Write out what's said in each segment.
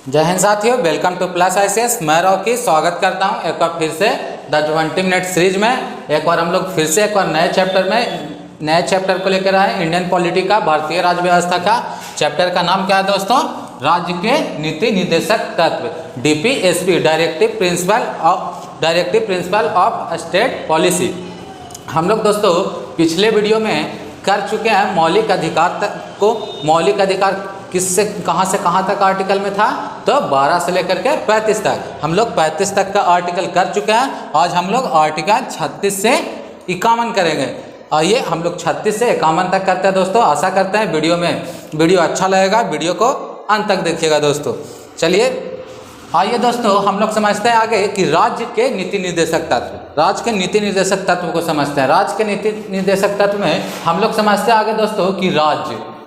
जय हिंद साथियों, welcome two plus ICS। मैं रॉकी स्वागत करता हूं एक बार फिर से द 20 मिनट सीरीज में। एक बार हम लोग फिर से एक बार नए चैप्टर को लेकर आए, इंडियन पॉलिटी का, भारतीय राज्य व्यवस्था का। चैप्टर का नाम क्या है दोस्तों? राज्य के नीति निर्देशक तत्व, DPSP, directive principle of state policy. हम लोग दोस्तों पिछले वीडियो में कर चुके हैं मौलिक अधिकार किससे कहाँ से कहाँ तक आर्टिकल में था, तो 12 से लेकर के 35 तक। हम लोग 35 तक का आर्टिकल कर चुके हैं। आज हम लोग आर्टिकल 36 से 51 करेंगे। आइए हम लोग 36 से 51 तक करते हैं दोस्तों। आशा करते हैं वीडियो अच्छा लगेगा, वीडियो को अंत तक देखिएगा दोस्तों। चलिए आइए दोस्तों हम लोग समझते हैं आगे कि राज्य के नीति निर्देशक तत्व। राज्य के नीति निर्देशक तत्व को समझते हैं। राज्य के नीति निर्देशक तत्व में हम लोग समझते हैं आगे दोस्तों कि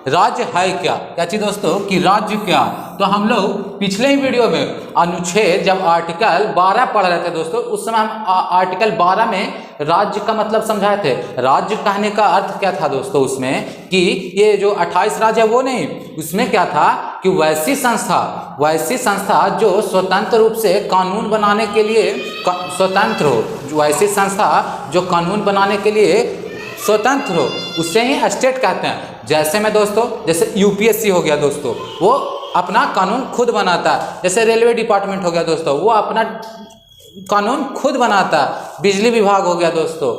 राज्य है क्या चीज़ दोस्तों, कि राज्य क्या। तो हम लोग पिछले ही वीडियो में अनुच्छेद जब आर्टिकल 12 पढ़ रहे थे दोस्तों, उस समय हम आर्टिकल 12 में राज्य का मतलब समझाए थे। राज्य कहने का अर्थ क्या था दोस्तों उसमें, कि ये जो 28 राज्य है वो नहीं, उसमें क्या था कि वैसी संस्था जो स्वतंत्र रूप से कानून बनाने के लिए स्वतंत्र हो, वैसी संस्था जो कानून बनाने के लिए स्वतंत्र हो, उससे ही स्टेट कहते हैं। जैसे में दोस्तों, जैसे UPSC हो गया दोस्तों, वो अपना कानून खुद बनाता है। जैसे रेलवे डिपार्टमेंट हो गया दोस्तों, वो अपना कानून खुद बनाता है। बिजली विभाग हो गया दोस्तों,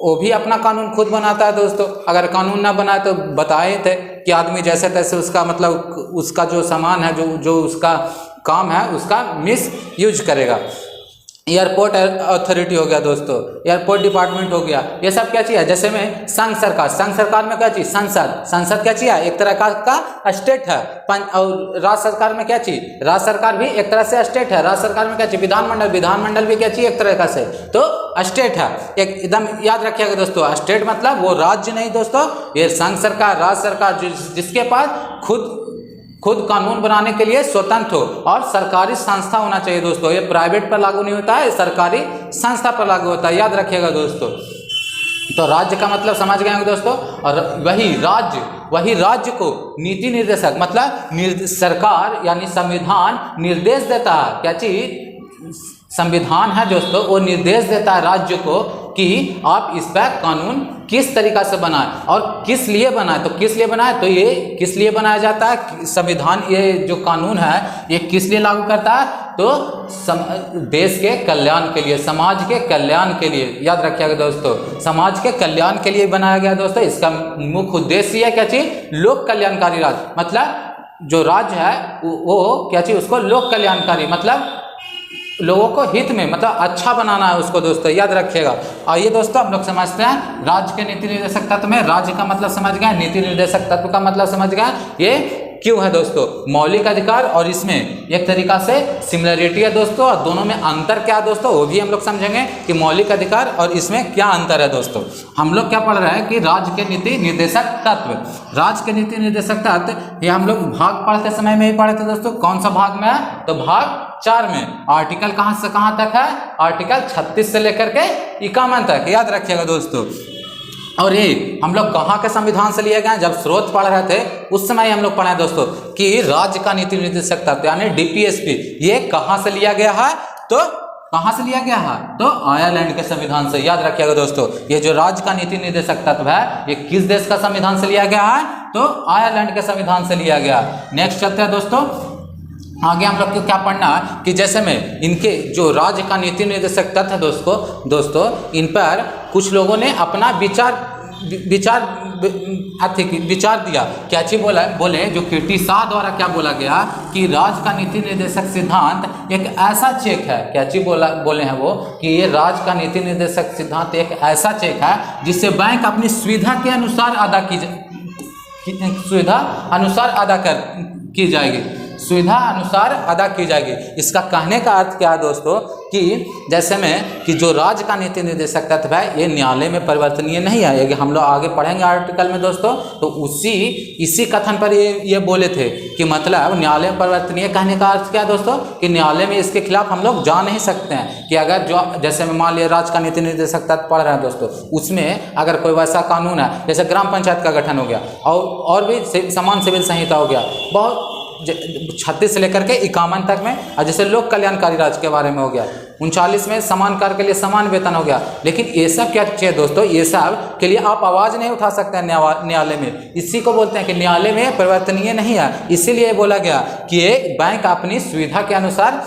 वो भी अपना कानून खुद बनाता है दोस्तों। अगर कानून ना बनाए तो बताए थे कि आदमी जैसे तैसे उसका मतलब उसका जो सामान है, जो उसका काम है, उसका मिस यूज करेगा। एयरपोर्ट अथॉरिटी हो गया दोस्तों, एयरपोर्ट डिपार्टमेंट हो गया। ये सब क्या चीज़ है? जैसे में संघ सरकार में क्या चीज़? संसद क्या चीज़ है? एक तरह का स्टेट है। और राज्य सरकार में क्या चीज़? राज्य सरकार भी एक तरह से स्टेट है। राज्य सरकार में क्या चीज़? विधानमंडल भी क्या चीज़? एक तरह का से तो स्टेट है। एकदम याद रखिएगा दोस्तों, स्टेट मतलब वो राज्य नहीं दोस्तों, ये संघ सरकार, राज्य सरकार जिसके पास खुद कानून बनाने के लिए स्वतंत्र हो, और सरकारी संस्था होना चाहिए दोस्तों। ये प्राइवेट पर लागू नहीं होता है, सरकारी संस्था पर लागू होता है, याद रखिएगा दोस्तों। तो राज्य का मतलब समझ गए होंगे दोस्तों। और वही राज्य को नीति निर्देशक मतलब सरकार यानी संविधान निर्देश देता है। क्या चीज? संविधान है दोस्तों, वो निर्देश देता है राज्य को कि आप इस पर कानून किस तरीका से बनाए और किस लिए बनाए। तो ये किस लिए बनाया जाता है संविधान? ये जो कानून है ये किस लिए लागू करता है? तो देश के कल्याण के लिए, समाज के कल्याण के लिए। याद रखिएगा दोस्तों, समाज के कल्याण के लिए बनाया गया दोस्तों। इसका मुख्य उद्देश्य है क्या चीज? लोक कल्याणकारी राज्य। मतलब जो राज्य है वो क्या चीज? उसको लोक कल्याणकारी मतलब लोगों को हित में, मतलब अच्छा बनाना है उसको दोस्तों, याद रखिएगा। आइए दोस्तों हम लोग समझते हैं राज्य के नीति निर्देशक तत्व में। राज्य का मतलब समझ गए, नीति निर्देशक तत्व का मतलब समझ गए। ये क्यों है दोस्तों? मौलिक अधिकार और इसमें एक तरीका से सिमिलरिटी है दोस्तों, और दोनों में अंतर क्या है दोस्तों वो भी हम लोग समझेंगे कि मौलिक अधिकार और इसमें क्या अंतर है दोस्तों। हम लोग क्या पढ़ रहे हैं कि राज्य के नीति निर्देशक तत्व। राज्य के नीति निर्देशक तत्व ये हम लोग भाग पढ़ते समय में ही पढ़े थे दोस्तों। कौन सा भाग में है? तो भाग 4 में। आर्टिकल कहाँ से कहाँ तक है? आर्टिकल 36 से लेकर के 51 तक, याद रखिएगा दोस्तों। और ये हम लोग कहाँ के संविधान से लिए गए? जब स्रोत पढ़ रहे थे उस समय हम लोग पढ़े दोस्तों कि राज्य का नीति निर्देशक तत्व यानी DPSP ये कहाँ से लिया गया है? तो कहाँ से लिया गया है? तो आयरलैंड के संविधान से, याद रखिएगा दोस्तों। ये जो राज्य का नीति निर्देशक तत्व है ये किस देश का संविधान से लिया गया है? तो आयरलैंड के संविधान से लिया गया। नेक्स्ट चलते हैं दोस्तों आगे। हम लोग को क्या पढ़ना है कि जैसे में इनके जो राज्य का नीति निर्देशक तत्व है दोस्तों, इन पर कुछ लोगों ने अपना विचार दिया। क्या चीज बोले जो कीर्ति शाह द्वारा क्या बोला गया कि राज्य का नीति निर्देशक सिद्धांत एक ऐसा चेक है। क्या चीज बोले हैं वो कि ये राज्य का नीति निर्देशक सिद्धांत एक ऐसा चेक है जिससे बैंक अपनी सुविधा के अनुसार सुविधा अनुसार अदा की जाएगी। इसका कहने का अर्थ क्या है दोस्तों कि जैसे में कि जो राज्य का नीति निर्देशक तत्व है ये न्यायालय में परिवर्तनीय नहीं है। ये हम लोग आगे पढ़ेंगे आर्टिकल में दोस्तों। तो इसी कथन पर ये बोले थे कि मतलब न्यायालय में परिवर्तनीय कहने का अर्थ क्या है दोस्तों कि न्यायालय में इसके खिलाफ हम लोग जा नहीं सकते हैं। कि अगर जो जैसे में मान लिया राज्य का नीति निर्देशक तत्व पढ़ रहे हैं दोस्तों, उसमें अगर कोई वैसा कानून है जैसे ग्राम पंचायत का गठन हो गया और भी समान सिविल संहिता हो गया, बहुत 36 से लेकर के 51 तक में, और जैसे लोक कल्याणकारी राज्य के बारे में हो गया। 39 में समान कार्य के लिए समान वेतन हो गया। लेकिन ये सब क्या चाहिए दोस्तों, ये सब के लिए आप आवाज़ नहीं उठा सकते हैं न्यायालय में। इसी को बोलते हैं कि न्यायालय में परिवर्तनीय नहीं है। इसीलिए बोला गया कि ये बैंक अपनी सुविधा के अनुसार,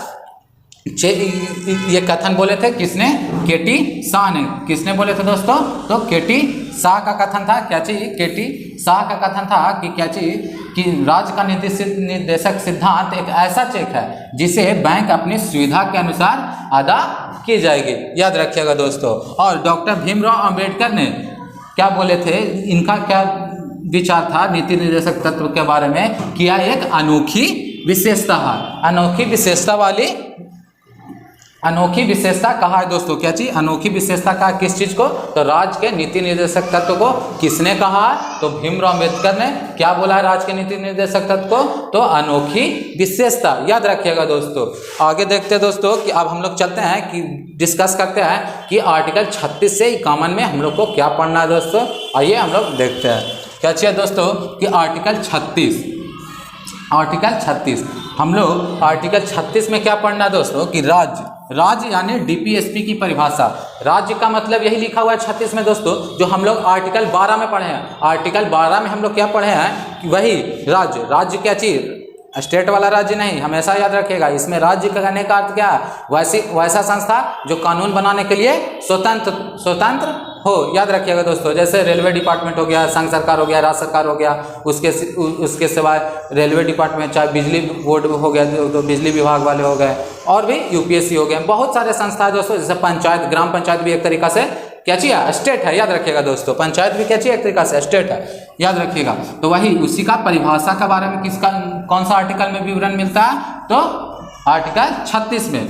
ये कथन बोले थे किसने, केटी शाह ने। किसने बोले थे दोस्तों, तो केटी शाह का कथन था। क्या चीज, केटी शाह का कथन था कि क्या चीज, कि राज्य का निर्देशक सिद्धांत एक ऐसा चेक है जिसे बैंक अपनी सुविधा के अनुसार अदा की जाएगी। याद रखिएगा दोस्तों। और डॉक्टर भीमराव अंबेडकर ने क्या बोले थे, इनका क्या विचार था नीति निर्देशक तत्व के बारे में, किया एक अनोखी विशेषता है। अनोखी विशेषता कहा है दोस्तों, क्या चीज, अनोखी विशेषता कहा किस चीज को, तो राज्य के नीति निर्देशक तत्व को। किसने कहा, तो भीमराव अंबेडकर ने। क्या बोला है राज्य के नीति निर्देशक तत्व को, तो अनोखी विशेषता। याद रखिएगा दोस्तों। आगे देखते हैं दोस्तों कि अब हम लोग चलते हैं कि डिस्कस करते हैं कि आर्टिकल 36 से 51 में हम लोग को क्या पढ़ना है दोस्तों। आइए हम लोग देखते हैं क्या चाहिए दोस्तों, कि आर्टिकल 36 हम लोग आर्टिकल 36 में क्या पढ़ना है दोस्तों, कि राज्य यानी डीपीएसपी की परिभाषा। राज्य का मतलब यही लिखा हुआ है 36 में दोस्तों, जो हम लोग आर्टिकल 12 में पढ़े हैं। आर्टिकल 12 में हम लोग क्या पढ़े हैं, कि वही राज्य क्या चीज, स्टेट वाला राज्य नहीं, हमेशा याद रखिएगा। इसमें राज्य कहने का अर्थ क्या है, वैसा संस्था जो कानून बनाने के लिए स्वतंत्र हो। याद रखिएगा दोस्तों। जैसे रेलवे डिपार्टमेंट हो गया, संघ सरकार हो गया, राज्य सरकार हो गया, उसके सिवाय रेलवे डिपार्टमेंट, चाहे बिजली बोर्ड हो गया तो बिजली विभाग वाले हो गए, और भी यूपीएससी हो गए, बहुत सारे संस्था दोस्तों। जैसे पंचायत, ग्राम पंचायत भी एक तरीका से क्या चाहिए, स्टेट है। याद रखिएगा दोस्तों, पंचायत भी क्या चाहिए, एक तरीका से स्टेट है। याद रखिएगा। तो वही उसी का परिभाषा के बारे में किसका, कौन सा आर्टिकल में विवरण मिलता है, तो आर्टिकल 36 में।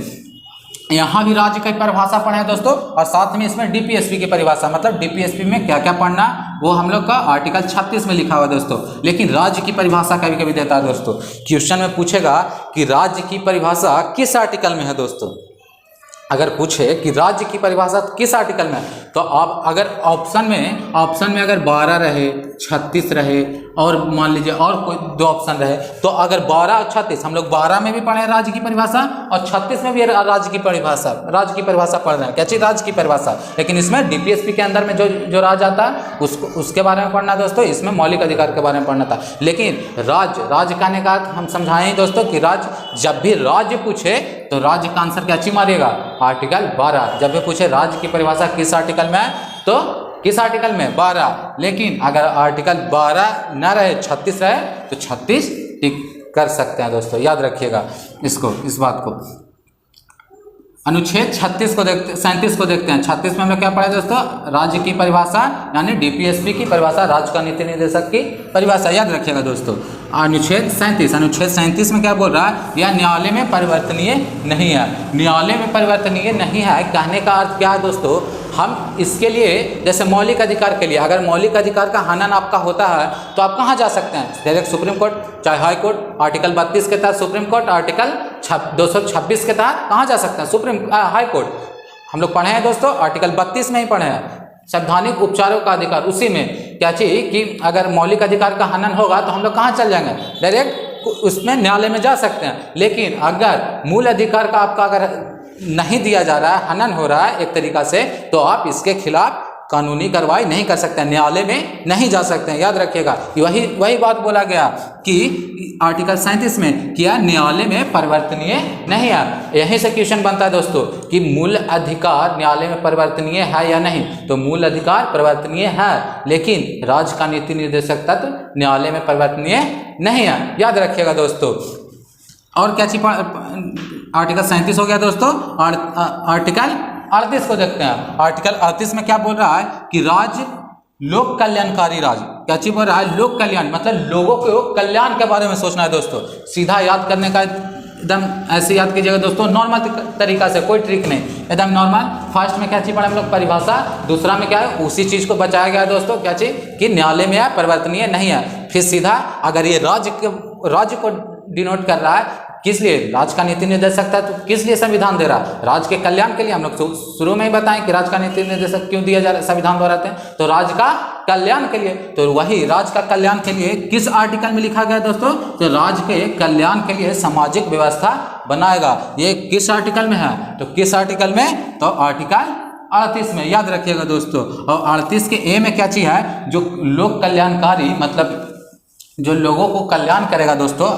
यहाँ भी राज्य की परिभाषा पढ़े हैं दोस्तों, और साथ में इसमें डीपीएसपी की परिभाषा, मतलब डीपीएसपी में क्या क्या पढ़ना, वो हम लोग का आर्टिकल 36 में लिखा हुआ है दोस्तों। लेकिन राज्य की परिभाषा कभी कभी देता है दोस्तों। क्वेश्चन में पूछेगा कि राज्य की परिभाषा किस आर्टिकल में है दोस्तों। अगर पूछे कि राज्य की परिभाषा किस आर्टिकल में, तो आप अगर ऑप्शन में अगर 12 रहे, 36 रहे, और मान लीजिए और कोई 2 ऑप्शन रहे, तो अगर 12 और 36, हम लोग 12 में भी पढ़े हैं राज्य की परिभाषा, और 36 में भी राज्य की परिभाषा पढ़ रहे हैं। क्या चीज, राज्य की परिभाषा। लेकिन इसमें डीपीएसपी के अंदर में जो राज्य आता है उसके बारे में पढ़ना दोस्तों। इसमें मौलिक अधिकार के बारे में पढ़ना था। लेकिन राज्य कहने का हम समझाएं दोस्तों कि राज्य, जब भी राज्य पूछे तो राज्य का आंसर क्या मारिएगा, आर्टिकल 12। जब भी पूछे राज्य की परिभाषा किस आर्टिकल में है, तो किस आर्टिकल में, 12। लेकिन अगर आर्टिकल 12 न रहे, 36 रहे, तो 36 टिक कर सकते हैं दोस्तों। याद रखिएगा इस बात को। अनुच्छेद 37 को देखते हैं। 36 में हम लोग क्या पढ़े दोस्तों, राज्य की परिभाषा यानी डीपीएसपी की परिभाषा, राज्य का नीति निर्देशक की परिभाषा। याद रखिएगा दोस्तों। अनुच्छेद 37 में क्या बोल रहा है, यह न्यायालय में परिवर्तनीय नहीं है। न्यायालय में परिवर्तनीय नहीं है कहने का अर्थ क्या है दोस्तों, हम इसके लिए, जैसे मौलिक अधिकार के लिए, अगर मौलिक अधिकार का हनन आपका होता है तो आप कहाँ जा सकते हैं, डायरेक्ट सुप्रीम कोर्ट, चाहे हाई कोर्ट, आर्टिकल 32 के तहत सुप्रीम कोर्ट, आर्टिकल 226 के तहत कहाँ जा सकते हैं, हाई कोर्ट। हम लोग पढ़े हैं दोस्तों, आर्टिकल 32 में ही पढ़े हैं, संवैधानिक उपचारों का अधिकार। उसी में क्या चाहिए कि अगर मौलिक अधिकार का हनन होगा तो हम लोग कहाँ चल जाएंगे, डायरेक्ट उसमें न्यायालय में जा सकते हैं। लेकिन अगर मूल अधिकार का आपका अगर नहीं दिया जा रहा है, हनन हो रहा है एक तरीका से, तो आप इसके खिलाफ कानूनी कार्रवाई नहीं कर सकते हैं, न्यायालय में नहीं जा सकते हैं। याद रखिएगा, वही बात बोला गया कि आर्टिकल 37 में किया न्यायालय में परिवर्तनीय नहीं है। यहीं से क्वेश्चन बनता है दोस्तों कि मूल अधिकार न्यायालय में परिवर्तनीय है या नहीं, तो मूल अधिकार परिवर्तनीय है, लेकिन राज्य का नीति निर्देशक तत्व न्यायालय में परिवर्तनीय नहीं है। याद रखिएगा दोस्तों। और क्या चीज, आर्टिकल 37 हो गया दोस्तों। आर्टिकल 38 को देखते हैं। आर्टिकल 38 में क्या बोल रहा है कि राज्य लोक कल्याणकारी राज्य। क्या चीज बोल रहा है, लोक कल्याण, मतलब लोगों के कल्याण के बारे में सोचना है दोस्तों। सीधा याद करने का एकदम ऐसे याद कीजिएगा दोस्तों, नॉर्मल तरीका से, कोई ट्रिक नहीं, एकदम नॉर्मल। फर्स्ट में क्या चीज पढ़े हम लोग, परिभाषा। दूसरा में क्या है, उसी चीज को बचाया गया है दोस्तों, क्या चीज कि न्यायालय में है, परिवर्तनीय नहीं है। फिर सीधा अगर ये राज्य को डिनोट कर रहा है, किस लिए, राज्य का नीति निर्देशक था, तो किस लिए संविधान दे रहा है, राज्य के कल्याण के लिए। हम लोग शुरू में ही बताएं कि राज्य का नीति निर्देशक क्यों दिया जा रहा है, संविधान द्वारा, तो राज्य का कल्याण के लिए। तो वही राज्य का कल्याण के लिए किस आर्टिकल में लिखा गया दोस्तों? तो राज्य के कल्याण के लिए सामाजिक व्यवस्था बनाएगा। ये किस आर्टिकल में है? तो किस आर्टिकल में? तो आर्टिकल 38 में, याद रखिएगा दोस्तों। और 38 के ए में क्या चीज है? जो लोक कल्याणकारी, मतलब जो लोगों को कल्याण करेगा दोस्तों,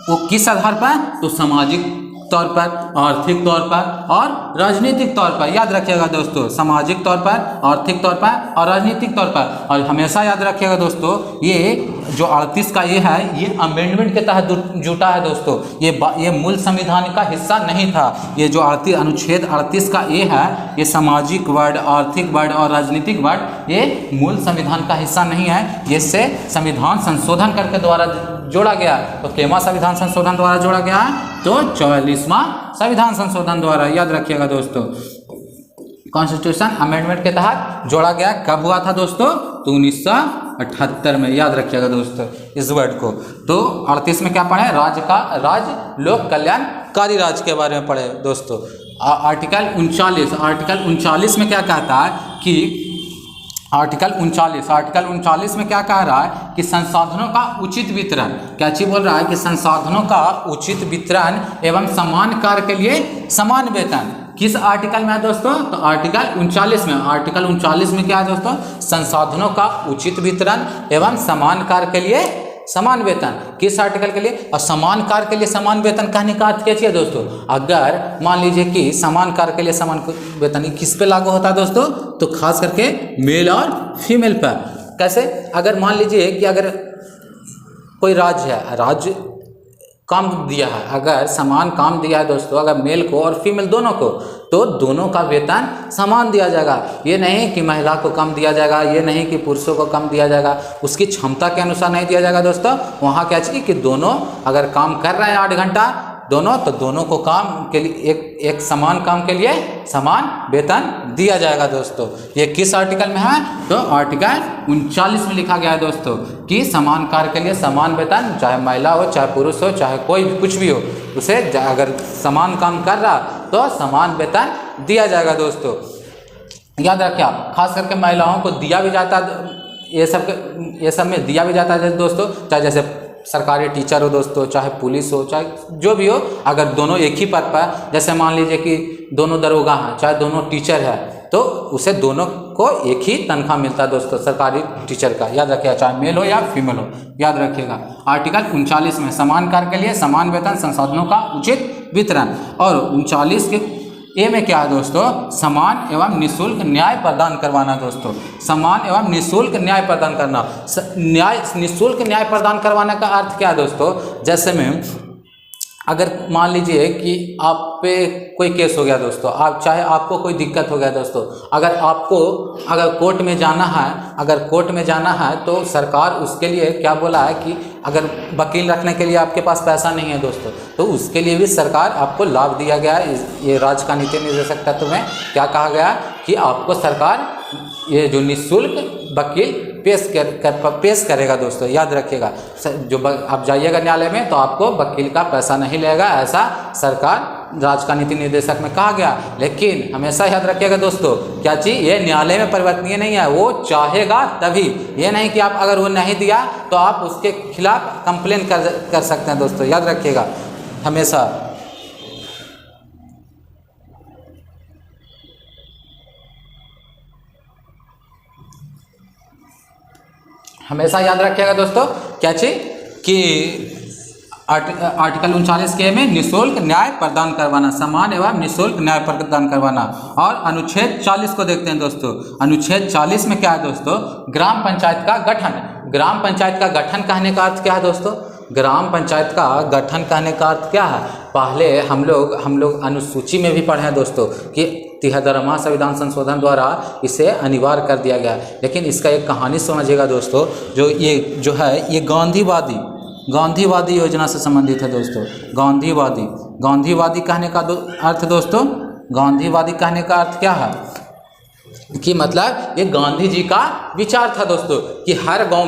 वो किस आधार पर? तो सामाजिक तौर पर, आर्थिक तौर पर और राजनीतिक तौर पर। याद रखिएगा दोस्तों, सामाजिक तौर पर, आर्थिक तौर पर और राजनीतिक तौर पर। और हमेशा याद रखिएगा दोस्तों, ये जो 38 का ये है, ये अमेंडमेंट के तहत जुटा है दोस्तों। ये मूल संविधान का हिस्सा नहीं था। ये जो अनुच्छेद 38 का ये है, ये सामाजिक वर्ड, आर्थिक वर्ड और राजनीतिक वर्ड, ये मूल संविधान का हिस्सा नहीं है। ये से संविधान संशोधन करके द्वारा जोड़ा गया। तो केवा संविधान संशोधन द्वारा जोड़ा गया है? तो 44वां संविधान संशोधन द्वारा। याद रखिएगा दोस्तों, कॉन्स्टिट्यूशन अमेंडमेंट के तहत जोड़ा गया। कब हुआ था दोस्तों? तो 1978 में। याद रखिएगा दोस्तों इस वर्ड को। तो 38 में क्या पढ़े? राज्य लोक कल्याणकारी राज्य के बारे में पढ़े दोस्तों। आर्टिकल 39 में क्या कहता है कि आर्टिकल 39 में क्या कह रहा है कि संसाधनों का उचित वितरण, क्या चीज बोल रहा है? कि संसाधनों का उचित वितरण एवं समान कार्य के लिए समान वेतन। किस आर्टिकल में है दोस्तों? तो आर्टिकल 39 में। आर्टिकल 39 में क्या है दोस्तों? संसाधनों का उचित वितरण एवं समान कार्य के लिए समान वेतन। किस आर्टिकल के लिए? और समान कार्य के लिए समान वेतन कहने का अर्थ क्या चाहिए दोस्तों? अगर मान लीजिए कि समान कार्य के लिए समान वेतन किस पे लागू होता है दोस्तों? तो खास करके मेल और फीमेल पर। कैसे? अगर मान लीजिए कि अगर कोई राज्य है, राज्य काम दिया है, अगर समान काम दिया है दोस्तों, अगर मेल को और फीमेल दोनों को, तो दोनों का वेतन समान दिया जाएगा। ये नहीं कि महिला को कम दिया जाएगा, ये नहीं कि पुरुषों को कम दिया जाएगा, उसकी क्षमता के अनुसार नहीं दिया जाएगा दोस्तों। वहाँ क्या चाहिए कि दोनों अगर काम कर रहे हैं 8 घंटा दोनों, तो दोनों को काम के लिए एक समान काम के लिए समान वेतन दिया जाएगा दोस्तों। ये किस आर्टिकल में है? तो आर्टिकल 39 में लिखा गया है दोस्तों कि समान कार्य के लिए समान वेतन, चाहे महिला हो, चाहे पुरुष हो, चाहे कोई भी कुछ भी हो, उसे अगर समान काम कर रहा तो समान वेतन दिया जाएगा दोस्तों। याद रखिए आप, खास करके महिलाओं को दिया भी जाता है, ये सब में दिया भी जाता है दोस्तों। चाहे जैसे सरकारी टीचर हो दोस्तों, चाहे पुलिस हो, चाहे जो भी हो, अगर दोनों एक ही पद पर, जैसे मान लीजिए कि दोनों दरोगा हैं, चाहे दोनों टीचर है, तो उसे दोनों को एक ही तनख्वाह मिलता है दोस्तों सरकारी टीचर का। याद रखिएगा, चाहे मेल हो या फीमेल हो। याद रखिएगा आर्टिकल 39 में समान कार्य के लिए समान वेतन, संसाधनों का उचित वितरण। और 39 के ए में क्या है दोस्तों? समान एवं निःशुल्क न्याय प्रदान करवाना दोस्तों। समान एवं निःशुल्क न्याय प्रदान करना। निःशुल्क न्याय प्रदान करवाने का अर्थ क्या है दोस्तों? जैसे में अगर मान लीजिए कि आप पे कोई केस हो गया दोस्तों, आप चाहे आपको कोई दिक्कत हो गया दोस्तों, अगर कोर्ट में जाना है तो सरकार उसके लिए क्या बोला है कि अगर वकील रखने के लिए आपके पास पैसा नहीं है दोस्तों, तो उसके लिए भी सरकार आपको लाभ दिया गया है। ये राज्य का नीति निर्देशक तत्व में क्या कहा गया कि आपको सरकार ये जो निःशुल्क वकील पेश करेगा दोस्तों। याद रखिएगा, जो आप जाइएगा न्यायालय में तो आपको वकील का पैसा नहीं लगेगा, ऐसा सरकार राज्य का नीति निर्देशक में कहा गया। लेकिन हमेशा याद रखिएगा दोस्तों, क्या चीज ये न्यायालय में परिवर्तनीय नहीं है, वो चाहेगा तभी। ये नहीं कि आप अगर वो नहीं दिया तो आप उसके खिलाफ कंप्लेन कर सकते हैं दोस्तों। याद रखिएगा हमेशा याद रखिएगा दोस्तों, क्या चीज कि आर्टिकल 39 के में निःशुल्क न्याय प्रदान करवाना, समान एवं निःशुल्क न्याय प्रदान करवाना। और अनुच्छेद 40 को देखते हैं दोस्तों। अनुच्छेद 40 में क्या है दोस्तों? ग्राम पंचायत का गठन। ग्राम पंचायत का गठन कहने का अर्थ क्या है दोस्तों? ग्राम पंचायत का गठन कहने का अर्थ क्या है? पहले हम लोग अनुसूची में भी पढ़े हैं दोस्तों कि 73वां संविधान संशोधन द्वारा इसे अनिवार्य कर दिया गया। लेकिन इसका एक कहानी समझिएगा दोस्तों, जो है ये गांधीवादी योजना से संबंधित है दोस्तों। गांधीवादी कहने का अर्थ दोस्तों, गांधीवादी कहने का अर्थ क्या है? कि मतलब ये गांधी जी का विचार था दोस्तों कि हर गांव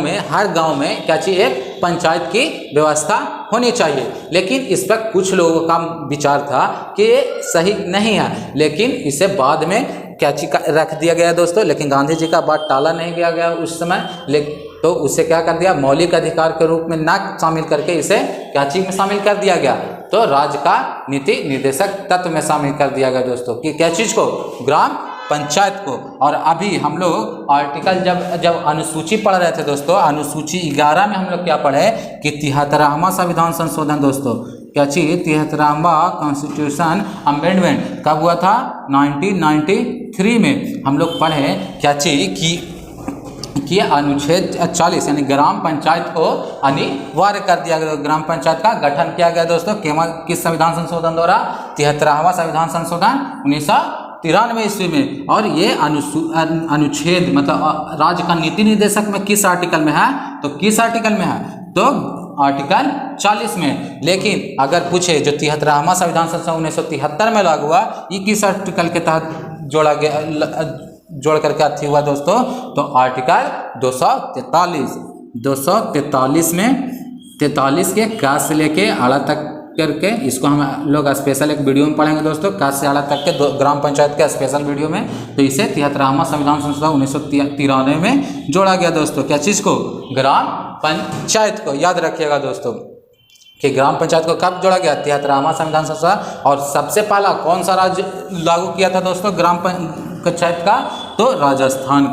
में क्या चाहिए, एक पंचायत की व्यवस्था होनी चाहिए। लेकिन इस पर कुछ लोगों का विचार था कि ये सही नहीं है, लेकिन इसे बाद में क्या चीज का रख दिया गया दोस्तों। लेकिन गांधी जी का बात टाला नहीं गया उस समय, तो उसे क्या कर दिया, मौलिक अधिकार के रूप में ना शामिल करके इसे क्या चीज में शामिल कर दिया गया, तो राज्य का नीति निर्देशक तत्व में शामिल कर दिया गया दोस्तों। कि क्या चीज को, ग्राम पंचायत को। और अभी हम लोग आर्टिकल जब अनुसूची पढ़ रहे थे दोस्तों, अनुसूची 11 में हम लोग क्या पढ़े कि 73वां संविधान संशोधन दोस्तों, क्या चीज 73वां कॉन्स्टिट्यूशन अमेंडमेंट कब हुआ था, 1993 में हम लोग पढ़े क्या चीज कि अनुच्छेद 40 यानी ग्राम पंचायत को अनिवार्य कर दिया गया। ग्राम पंचायत का गठन किया गया दोस्तों किस संविधान संशोधन द्वारा, 73वां संविधान संशोधन 1993 ईस्वी में। और ये अनुच्छेद मतलब राज्य का नीति निर्देशक में किस आर्टिकल में है, तो किस आर्टिकल में है, तो आर्टिकल 40 में। लेकिन अगर पूछे जो 73वां संविधान संशोधन 1973 में लागू हुआ, ये किस आर्टिकल के तहत जोड़ करके अर्थी हुआ दोस्तों, तो आर्टिकल 243 में 43 के का से लेके आड़ा तक करके, इसको हम लोग स्पेशल एक वीडियो में पढ़ेंगे दोस्तों, का से आड़ा तक के ग्राम पंचायत के स्पेशल वीडियो में। तो इसे 73वां संविधान संशोधन 1993 में जोड़ा गया दोस्तों। क्या चीज़ को, ग्राम पंचायत को। याद रखिएगा दोस्तों कि ग्राम पंचायत को कब जोड़ा गया, 73वां संविधान संशोधन। और सबसे पहला कौन सा राज्य लागू किया था दोस्तों ग्राम पंचायत का, तो राजस्थान।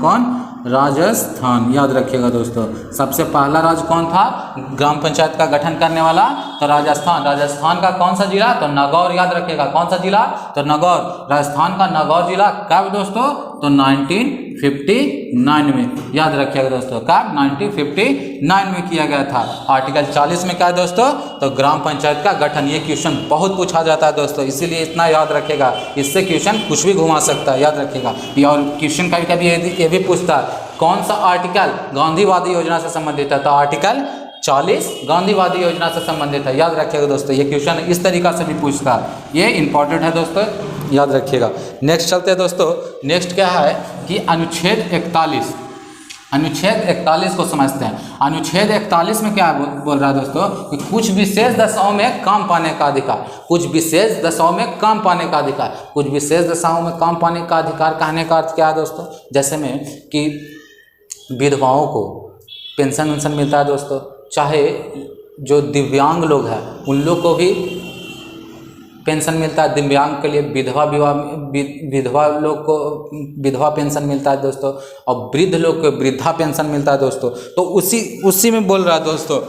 कौन, राजस्थान। याद रखिएगा दोस्तों, सबसे पहला राज्य कौन था ग्राम पंचायत का गठन करने वाला, तो राजस्थान। राजस्थान का कौन सा जिला, तो नागौर। याद रखिएगा कौन सा जिला, तो नागौर। राजस्थान का नागौर जिला कब दोस्तों, तो 1959 में। याद रखिएगा दोस्तों, कब, 1959 में किया गया था। आर्टिकल 40 में क्या है दोस्तों, तो ग्राम पंचायत का गठन। ये क्वेश्चन बहुत पूछा जाता है दोस्तों, इसीलिए इतना याद रखिएगा, इससे क्वेश्चन कुछ भी घुमा सकता है। याद रखिएगा। और क्वेश्चन कभी ये भी पूछता है कौन सा आर्टिकल गांधीवादी योजना से संबंधित है, तो आर्टिकल 40 गांधीवादी योजना से संबंधित है। याद रखिएगा दोस्तों, ये क्वेश्चन इस तरीका से भी पूछता है, ये इंपॉर्टेंट है दोस्तों, याद रखिएगा। नेक्स्ट चलते हैं दोस्तों। नेक्स्ट क्या है कि अनुच्छेद 41। अनुच्छेद 41 को समझते हैं। अनुच्छेद 41 में क्या बोल रहा है दोस्तों कि कुछ विशेष दशाओं में काम पाने का अधिकार। कुछ विशेष दशाओं में काम पाने का अधिकार। कुछ विशेष दशाओं में काम पाने का अधिकार कहने का अर्थ क्या है दोस्तों, जैसे में कि विधवाओं को पेंशन मिलता है दोस्तों, चाहे जो दिव्यांग लोग हैं उन लोग को भी पेंशन मिलता है। दिव्यांग के लिए विधवा लोग को विधवा पेंशन मिलता है दोस्तों, और वृद्ध लोग को वृद्धा पेंशन मिलता है दोस्तों। तो उसी में बोल रहा है दोस्तों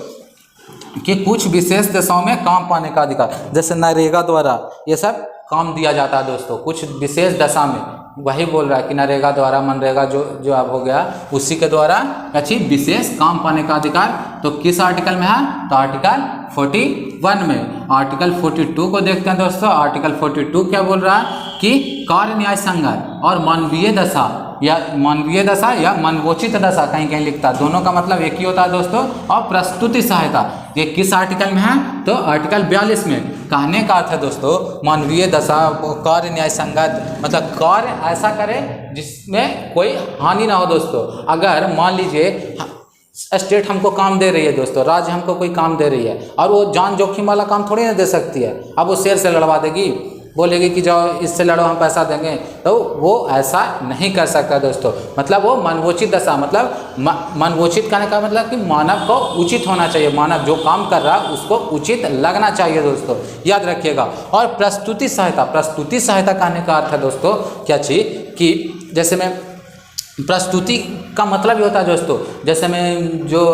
कि कुछ विशेष दशाओं में काम पाने का अधिकार, जैसे नरेगा द्वारा ये सब काम दिया जाता है दोस्तों, कुछ विशेष दशा में। वही बोल रहा है कि नरेगा द्वारा, मनरेगा जो अब हो गया, उसी के द्वारा अच्छी विशेष काम पाने का अधिकार। तो किस आर्टिकल में है, तो आर्टिकल 41 में। आर्टिकल 42 को देखते हैं दोस्तों। आर्टिकल 42 क्या बोल रहा है कि कार्य न्याय संगत और मानवीय दशा या मनवोचित दशा, कहीं लिखता है, दोनों का मतलब एक ही होता है दोस्तों। और प्रस्तुति सहायता, ये किस आर्टिकल में है, तो आर्टिकल 42 में। कहने का अर्थ है दोस्तों मानवीय दशा, कार्य न्याय संगत, मतलब कार्य ऐसा करे जिसमें कोई हानि ना हो दोस्तों। अगर मान लीजिए स्टेट हमको काम दे रही है दोस्तों, राज्य हमको कोई काम दे रही है, और वो जान जोखिम वाला काम थोड़ी ना दे सकती है। अब वो शेर से लड़वा देगी, बोलेगी कि जाओ इससे लड़ो हम पैसा देंगे, तो वो ऐसा नहीं कर सकता दोस्तों। मतलब वो मनवोचित दशा, मतलब मनवोचित कहने का मतलब कि मानव को उचित होना चाहिए, मानव जो काम कर रहा है उसको उचित लगना चाहिए दोस्तों। याद रखिएगा। और प्रस्तुति सहायता कहने का अर्थ है दोस्तों क्या चीज कि जैसे में प्रस्तुति का मतलब ये होता है दोस्तों, जैसे में जो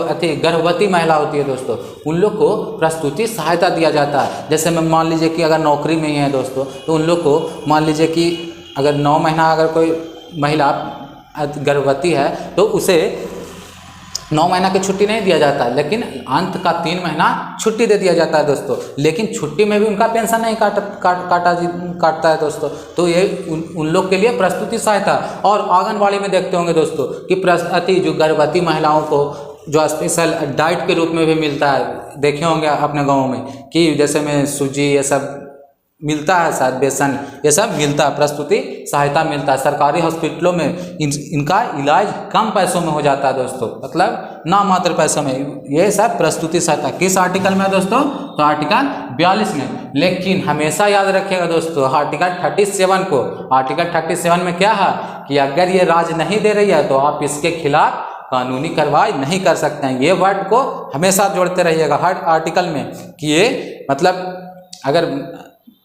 गर्भवती महिला होती है दोस्तों, उन लोग को प्रस्तुति सहायता दिया जाता है। जैसे में मान लीजिए कि अगर नौकरी में ही है दोस्तों, तो उन लोग को मान लीजिए कि अगर 9 महीना अगर कोई महिला गर्भवती है तो उसे 9 महीना की छुट्टी नहीं दिया जाता है, लेकिन अंत का 3 महीना छुट्टी दे दिया जाता है दोस्तों। लेकिन छुट्टी में भी उनका पेंशन नहीं काटता है दोस्तों। तो ये उन लोग के लिए प्रस्तुति सहायता। और आंगनबाड़ी में देखते होंगे दोस्तों कि जो गर्भवती महिलाओं को जो स्पेशल डाइट के रूप में भी मिलता है, देखे होंगे अपने गाँव में कि जैसे में सूजी ये सब मिलता है, शायद बेसन ये सब मिलता है, प्रसूति सहायता मिलता है सरकारी हॉस्पिटलों में। इनका इलाज कम पैसों में हो जाता है दोस्तों, मतलब ना मात्र पैसों में। ये सब प्रसूति सहायता किस आर्टिकल में है दोस्तों? तो आर्टिकल 42 में। लेकिन हमेशा याद रखिएगा दोस्तों आर्टिकल 37 को, आर्टिकल 37 में क्या है कि अगर ये राज नहीं दे रही है तो आप इसके खिलाफ कानूनी कार्रवाई नहीं कर सकते हैं। ये वर्ड को हमेशा जोड़ते रहिएगा हर आर्टिकल में कि ये मतलब अगर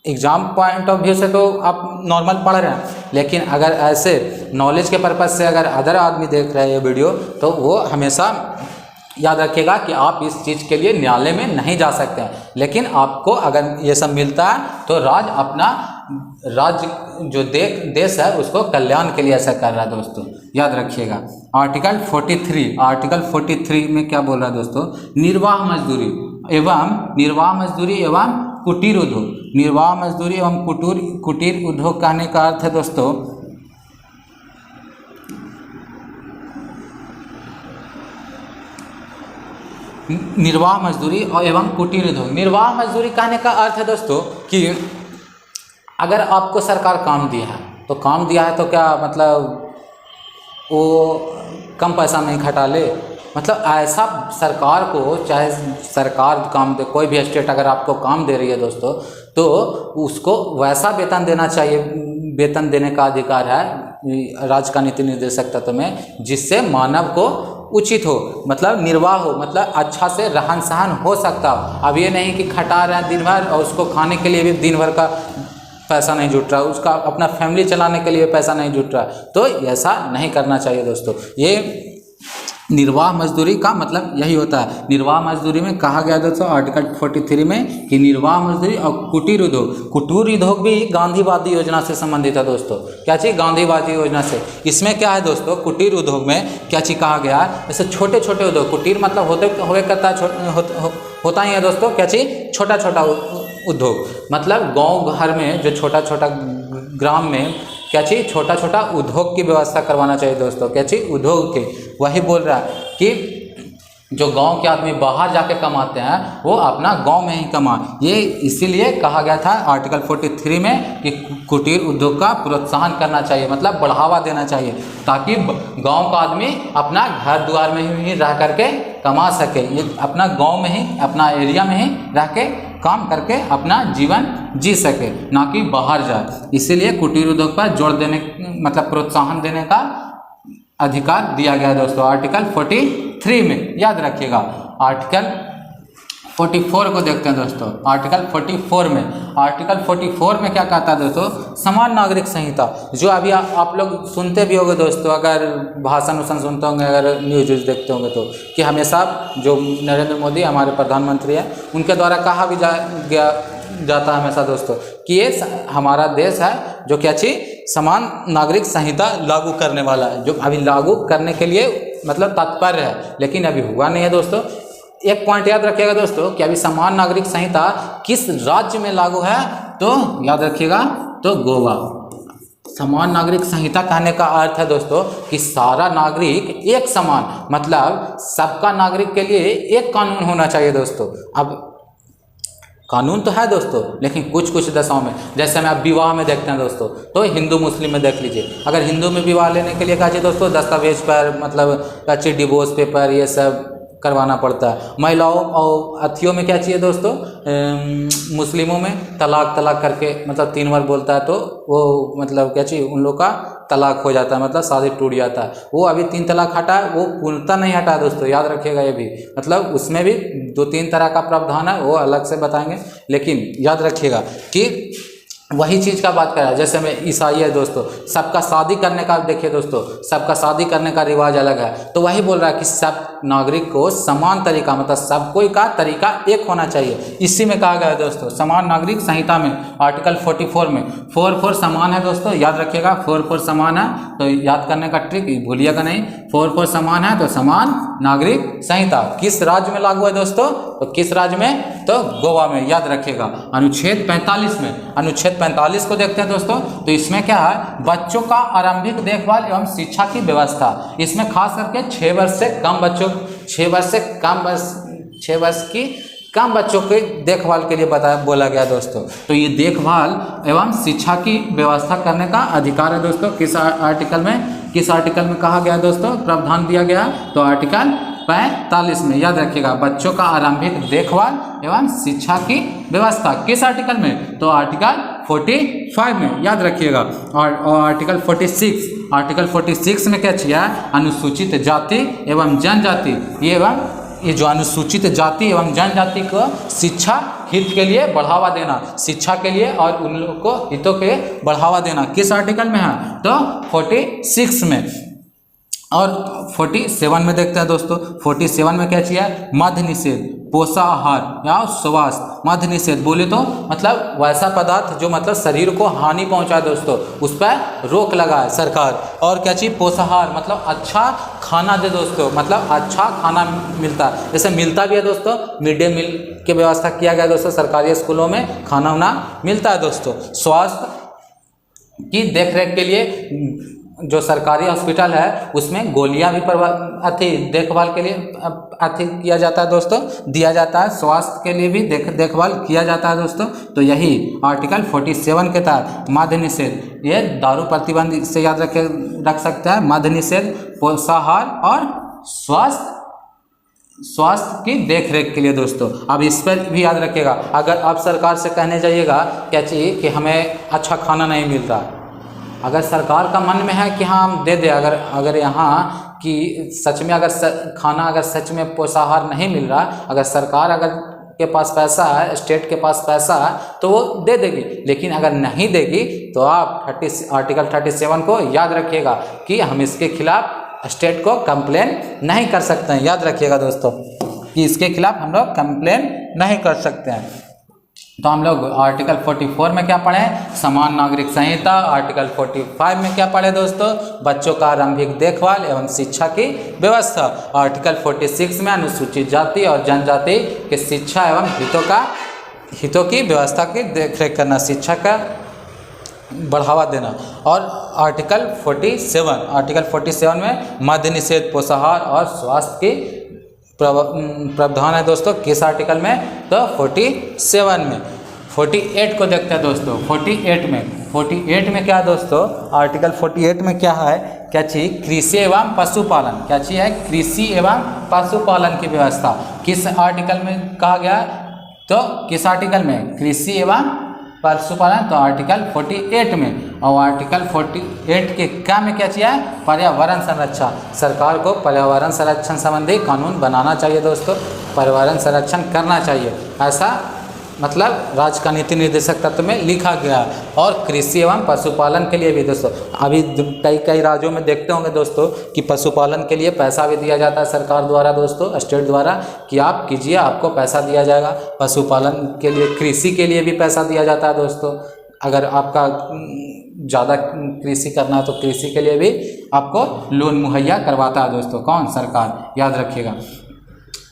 एग्जाम पॉइंट ऑफ व्यू से तो आप नॉर्मल पढ़ रहे हैं, लेकिन अगर ऐसे नॉलेज के पर्पज से अगर अदर आदमी देख रहे हैं ये वीडियो तो वो हमेशा याद रखिएगा कि आप इस चीज़ के लिए न्यायालय में नहीं जा सकते हैं। लेकिन आपको अगर ये सब मिलता है तो राज्य जो देश है उसको कल्याण के लिए ऐसा कर रहा है दोस्तों, याद रखिएगा। आर्टिकल 43 में क्या बोल रहा है दोस्तों? निर्वाह मजदूरी एवं कुटीर उद्योग। निर्वाह मजदूरी एवं कुटीर उद्योग कहने का अर्थ है दोस्तों निर्वाह मजदूरी एवं कुटीर उद्योग। निर्वाह मजदूरी कहने का अर्थ है दोस्तों कि अगर आपको सरकार काम दिया है तो तो क्या मतलब वो कम पैसा नहीं घटा ले, मतलब ऐसा सरकार को, चाहे सरकार काम दे, कोई भी स्टेट अगर आपको काम दे रही है दोस्तों तो उसको वैसा वेतन देना चाहिए, वेतन देने का अधिकार है राज्य का नीति निर्देशक तत्व में, जिससे मानव को उचित हो, मतलब निर्वाह हो, मतलब अच्छा से रहन सहन हो सकता हो। अब ये नहीं कि खटा रहे हैं दिन भर और उसको खाने के लिए भी दिन भर का पैसा नहीं जुट रहा, उसका अपना फैमिली चलाने के लिए पैसा नहीं जुट रहा, तो ऐसा नहीं करना चाहिए दोस्तों। ये निर्वाह मजदूरी का मतलब यही होता है। निर्वाह मजदूरी में कहा गया दोस्तों आर्टिकल 43 में कि निर्वाह मजदूरी और कुटीर उद्योग भी गांधीवादी योजना से संबंधित है दोस्तों। क्या चीज़? गांधीवादी योजना से। इसमें क्या है दोस्तों, कुटीर उद्योग में क्या चीज़ कहा गया है? जैसे छोटे छोटे उद्योग, कुटीर मतलब होता ही है दोस्तों क्या चीज़? छोटा छोटा उद्योग, मतलब गाँव घर में जो छोटा छोटा ग्राम में क्या चीज़? छोटा छोटा उद्योग की व्यवस्था करवाना चाहिए दोस्तों। क्या चीज़? उद्योग के। वही बोल रहा है कि जो गांव के आदमी बाहर जाके कमाते हैं वो अपना गांव में ही कमाएं। ये इसीलिए कहा गया था आर्टिकल 43 में कि कुटीर उद्योग का प्रोत्साहन करना चाहिए, मतलब बढ़ावा देना चाहिए, ताकि गांव का आदमी अपना घर द्वार में ही रह करके कमा सके, ये अपना गांव में ही, अपना एरिया में ही रह के काम करके अपना जीवन जी सके, ना कि बाहर जाए। इसीलिए कुटीर उद्योग पर जोर देने, मतलब प्रोत्साहन देने का अधिकार दिया गया है दोस्तों आर्टिकल 43 में, याद रखिएगा। आर्टिकल 44 को देखते हैं दोस्तों। आर्टिकल 44 में क्या कहता है दोस्तों? समान नागरिक संहिता, जो अभी आप लोग सुनते भी होंगे दोस्तों, अगर भाषण सुनते होंगे, अगर न्यूज देखते होंगे तो, कि हमेशा जो नरेंद्र मोदी हमारे प्रधानमंत्री हैं उनके द्वारा कहा भी जाता है हमेशा दोस्तों कि ये हमारा देश है जो क्या चीज़ समान नागरिक संहिता लागू करने वाला है, जो अभी लागू करने के लिए मतलब तत्पर है, लेकिन अभी हुआ नहीं है दोस्तों। एक पॉइंट याद रखिएगा दोस्तों कि अभी समान नागरिक संहिता किस राज्य में लागू है, तो याद रखिएगा तो गोवा। समान नागरिक संहिता कहने का अर्थ है दोस्तों कि सारा नागरिक एक समान, मतलब सबका नागरिक के लिए एक कानून होना चाहिए दोस्तों। अब कानून तो है दोस्तों, लेकिन कुछ कुछ दशाओं में, जैसे हम आप विवाह में देखते हैं दोस्तों, तो हिंदू मुस्लिम में देख लीजिए, अगर हिंदू में विवाह लेने के लिए क्या चाहिए दोस्तों? दस्तावेज पर, मतलब अच्छी डिवोर्स पेपर ये सब करवाना पड़ता है। महिलाओं और अथियों में क्या चाहिए दोस्तों? मुस्लिमों में तलाक करके, मतलब 3 बार बोलता है तो वो मतलब क्या चाहिए, उन लोग का तलाक हो जाता है, मतलब शादी टूट जाता है। वो अभी 3 तलाक हटा है, वो पूर्णतः नहीं हटा दोस्तों, याद रखिएगा ये भी, मतलब उसमें भी 2-3 तरह का प्रावधान है, वो अलग से बताएंगे, लेकिन याद रखिएगा कि वही चीज़ का बात कर रहा है। जैसे में ईसाई है दोस्तों, सबका शादी करने का देखिए दोस्तों, सबका शादी करने का रिवाज अलग है, तो वही बोल रहा है कि सब नागरिक को समान तरीका, मतलब सब कोई का तरीका एक होना चाहिए। इसी में कहा गया है दोस्तों समान नागरिक संहिता में आर्टिकल 44 में 4 समान है दोस्तों, याद रखिएगा 4 समान है, तो याद करने का ट्रिक भूलिएगा नहीं। 4 समान है तो समान नागरिक संहिता किस राज्य में लागू है दोस्तों? तो किस राज्य में? तो गोवा में, याद रखिएगा। अनुच्छेद 45 को देखते हैं दोस्तों, तो इसमें क्या है? बच्चों का आरंभिक देखभाल एवं शिक्षा की व्यवस्था। इसमें खास करके 6 वर्ष से कम बच्चों, 6 वर्ष की कम बच्चों के देखभाल के लिए बोला गया दोस्तों। तो ये देखभाल एवं शिक्षा की व्यवस्था करने का अधिकार है दोस्तों। किस आर्टिकल में कहा गया दोस्तों, प्रावधान दिया गया? तो आर्टिकल 45 में। याद रखिएगा, बच्चों का आरंभिक देखभाल एवं शिक्षा की व्यवस्था किस आर्टिकल में? तो आर्टिकल 45 में। याद रखिएगा। और आर्टिकल 46 में क्या चाहिए? अनुसूचित जाति एवं जनजाति ये जो अनुसूचित जाति एवं जनजाति को शिक्षा हित के लिए बढ़ावा देना, शिक्षा के लिए और उन लोगों को हितों के बढ़ावा देना किस आर्टिकल में है? तो 46 में। और 47 में देखते हैं दोस्तों। 47 में क्या चाहिए? मद्य निषेध, पोषाहार या स्वास्थ्य। मद्य निषेध बोले तो मतलब वैसा पदार्थ जो मतलब शरीर को हानि पहुंचाए दोस्तों, उस पर रोक लगाए सरकार। और क्या चाहिए? पोषाहार मतलब अच्छा खाना दे दोस्तों, मतलब अच्छा खाना मिलता है, जैसे मिलता भी है दोस्तों। मिड डे मील की व्यवस्था किया गया दोस्तों, सरकारी स्कूलों में खाना वाना मिलता है दोस्तों। स्वास्थ्य की देखरेख के लिए जो सरकारी हॉस्पिटल है उसमें गोलियां भी देखभाल के लिए किया जाता है दोस्तों, दिया जाता है। स्वास्थ्य के लिए भी देखभाल किया जाता है दोस्तों। तो यही आर्टिकल 47 के तहत मद्य निषेध, ये दारू प्रतिबंध से याद रख सकते हैं। मद्य निषेध, पोषाहार और स्वास्थ्य की देखरेख के लिए दोस्तों। अब इस पर भी याद रखिएगा, अगर आप सरकार से कहने जाइएगा क्या चाहिए कि हमें अच्छा खाना नहीं मिलता, अगर सरकार का मन में है कि हाँ हम दे दे, अगर यहाँ कि सच में अगर सच में पोषाहार नहीं मिल रहा, अगर सरकार के पास पैसा है, स्टेट के पास पैसा है तो वो दे देगी। लेकिन अगर नहीं देगी तो आप आर्टिकल 37 को याद रखिएगा कि हम इसके खिलाफ स्टेट को कंप्लेन नहीं कर सकते हैं। याद रखिएगा दोस्तों कि इसके खिलाफ हम लोग कंप्लेन नहीं कर सकते हैं। तो हम लोग आर्टिकल 44 में क्या पढ़े? समान नागरिक संहिता। आर्टिकल 45 में क्या पढ़े दोस्तों? बच्चों का आरंभिक देखभाल एवं शिक्षा की व्यवस्था। आर्टिकल 46 में अनुसूचित जाति और जनजाति के शिक्षा एवं हितों की व्यवस्था की देखरेख करना, शिक्षा का बढ़ावा देना। और आर्टिकल 47 में मद्य निषेध, पोषाहार और स्वास्थ्य की प्रावधान है दोस्तों किस आर्टिकल में? तो 47 में। 48 को देखते हैं दोस्तों। 48 में क्या है दोस्तों? आर्टिकल 48 में क्या है? क्या चाहिए? कृषि एवं पशुपालन। क्या चाहिए? कृषि एवं पशुपालन की व्यवस्था किस आर्टिकल में कहा गया? तो किस आर्टिकल में? कृषि एवं पशुपालन। तो आर्टिकल 48 में। और आर्टिकल 48 के क्या में क्या चाहिए? पर्यावरण संरक्षण। सरकार को पर्यावरण संरक्षण संबंधी कानून बनाना चाहिए दोस्तों, पर्यावरण संरक्षण करना चाहिए, ऐसा मतलब राज्य का नीति निर्देशक तत्व में लिखा गया है। और कृषि एवं पशुपालन के लिए भी दोस्तों अभी कई राज्यों में देखते होंगे दोस्तों कि पशुपालन के लिए पैसा भी दिया जाता है सरकार द्वारा दोस्तों, स्टेट द्वारा, कि आप कीजिए आपको पैसा दिया जाएगा। पशुपालन के लिए, कृषि के लिए भी पैसा दिया जाता है दोस्तों। अगर आपका ज़्यादा कृषि करना है तो कृषि के लिए भी आपको लोन मुहैया करवाता है दोस्तों, कौन? सरकार। याद रखिएगा।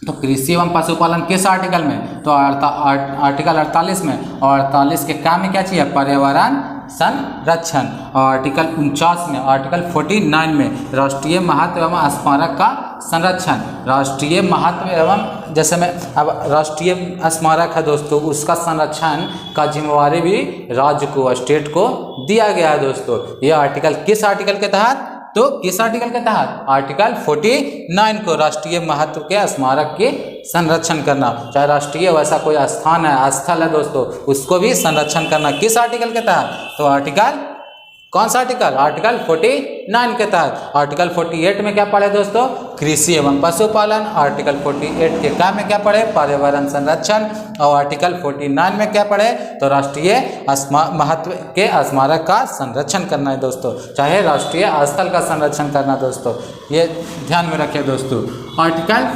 तो कृषि एवं पशुपालन किस आर्टिकल में? तो आर्टिकल 48 में। और 48 के काम में क्या चाहिए? पर्यावरण संरक्षण। और आर्टिकल 49 में, आर्टिकल 49 में राष्ट्रीय महत्व एवं स्मारक का संरक्षण। राष्ट्रीय महत्व एवं जैसे में अब राष्ट्रीय स्मारक है दोस्तों, उसका संरक्षण का जिम्मेवारी भी राज्य को, स्टेट को दिया गया है दोस्तों। ये आर्टिकल किस आर्टिकल के तहत? तो किस आर्टिकल के तहत? आर्टिकल 49 को, राष्ट्रीय महत्व के स्मारक के संरक्षण करना, चाहे राष्ट्रीय वैसा कोई स्थान है, स्थल है दोस्तों, उसको भी संरक्षण करना किस आर्टिकल के तहत? तो आर्टिकल, कौन सा आर्टिकल? आर्टिकल 49 के तहत। आर्टिकल 48 में क्या पढ़े दोस्तों? कृषि एवं पशुपालन। आर्टिकल 48 के काम में क्या पढ़े? पर्यावरण संरक्षण। और आर्टिकल 49 में क्या पढ़े? तो राष्ट्रीय महत्व के स्मारक का संरक्षण करना है दोस्तों, चाहे राष्ट्रीय स्थल का संरक्षण करना दोस्तों, ये ध्यान में रखिए दोस्तों। आर्टिकल